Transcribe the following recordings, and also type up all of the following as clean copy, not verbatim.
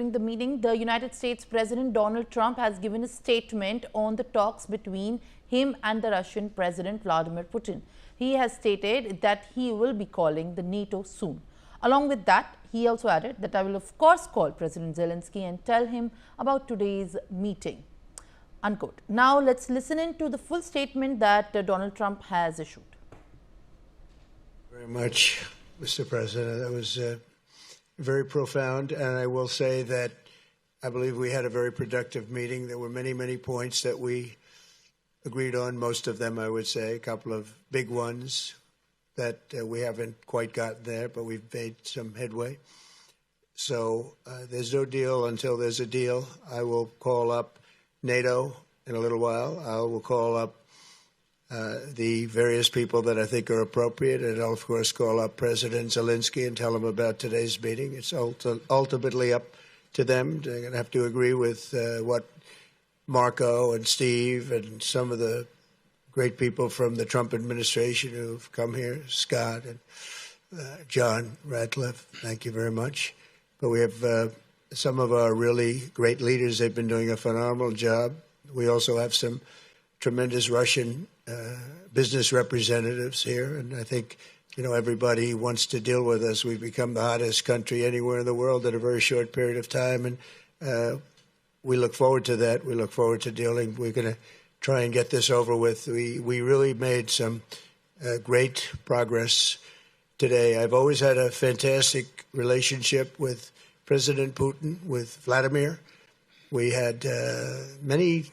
During the meeting, the United States President Donald Trump has given a statement on the talks between him and the Russian President Vladimir Putin. He has stated that he will be calling the NATO soon. Along with that, he also added that I will of course call President Zelenskyy and tell him about today's meeting. Unquote. Now let's listen in to the full statement that Donald Trump has issued. Very much, Mr. President. That was very profound, and I will say that I believe we had a very productive meeting. There were many, many points that we agreed on, most of them, I would say, a couple of big ones that we haven't quite gotten there, but we've made some headway. So there's no deal until there's a deal. I will call up NATO in a little while. I will call up the various people that I think are appropriate, and I'll, of course, call up President Zelenskyy and tell him about today's meeting. It's ultimately up to them. They're going to have to agree with what Marco and Steve and some of the great people from the Trump administration who've come here, Scott and John Radcliffe, thank you very much. But we have some of our really great leaders. They've been doing a phenomenal job. We also have some tremendous Russian business representatives here, and I think, you know, everybody wants to deal with us. We've become the hottest country anywhere in the world in a very short period of time, and we look forward to that. We look forward to dealing. We're going to try and get this over with. We really made some great progress today. I've always had a fantastic relationship with President Putin, with Vladimir. We had many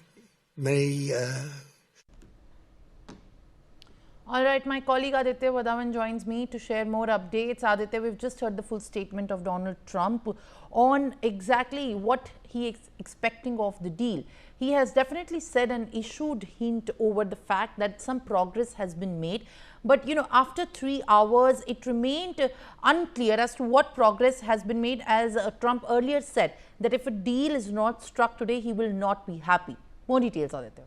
All right, my colleague Aditya Vadavan joins me to share more updates. Aditya, we've just heard the full statement of Donald Trump on exactly what he is expecting of the deal. He has definitely said and issued hint over the fact that some progress has been made. But, you know, after 3 hours, it remained unclear as to what progress has been made, as Trump earlier said that if a deal is not struck today, he will not be happy. More details, Aditya.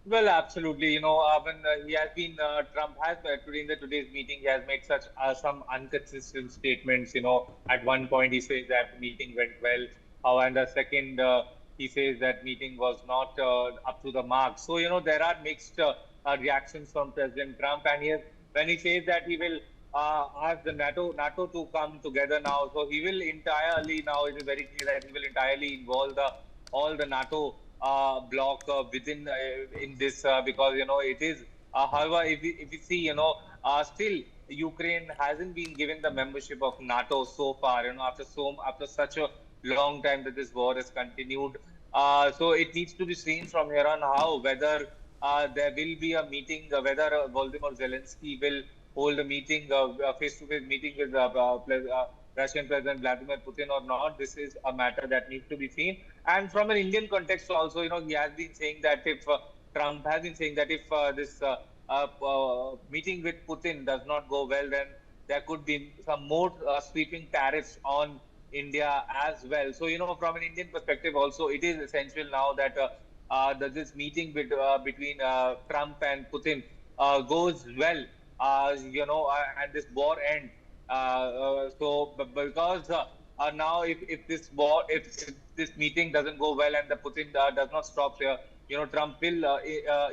Well, absolutely. You know, when he has been, Trump has, during today's meeting, he has made such some inconsistent statements. You know, at one point he says that the meeting went well, and the second he says that meeting was not up to the mark. So, you know, there are mixed reactions from President Trump, and when he says that he will ask the NATO to come together now, so he will entirely, now it is very clear that he will entirely involve all the NATO block within in this, because, you know, it is however, if we see, you know, still Ukraine hasn't been given the membership of NATO so far, you know, after such a long time that this war has continued. So it needs to be seen from here on how, whether there will be a meeting, whether Volodymyr Zelenskyy will hold a meeting, face-to-face meeting with Russian President Vladimir Putin or not. This is a matter that needs to be seen. And from an Indian context also, you know, he has been saying that if Trump has been saying that if this meeting with Putin does not go well, then there could be some more sweeping tariffs on India as well. So, you know, from an Indian perspective also, it is essential now that this meeting between Trump and Putin goes well, you know, and this war ends. So because now if this meeting doesn't go well and the Putin does not stop here, you know, Trump will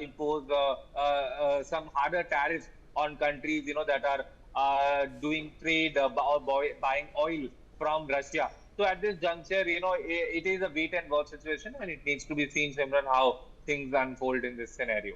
impose some harder tariffs on countries, you know, that are doing trade or buying oil from Russia. So at this juncture, you know, it is a wait and watch situation, and it needs to be seen, Simran, how things unfold in this scenario.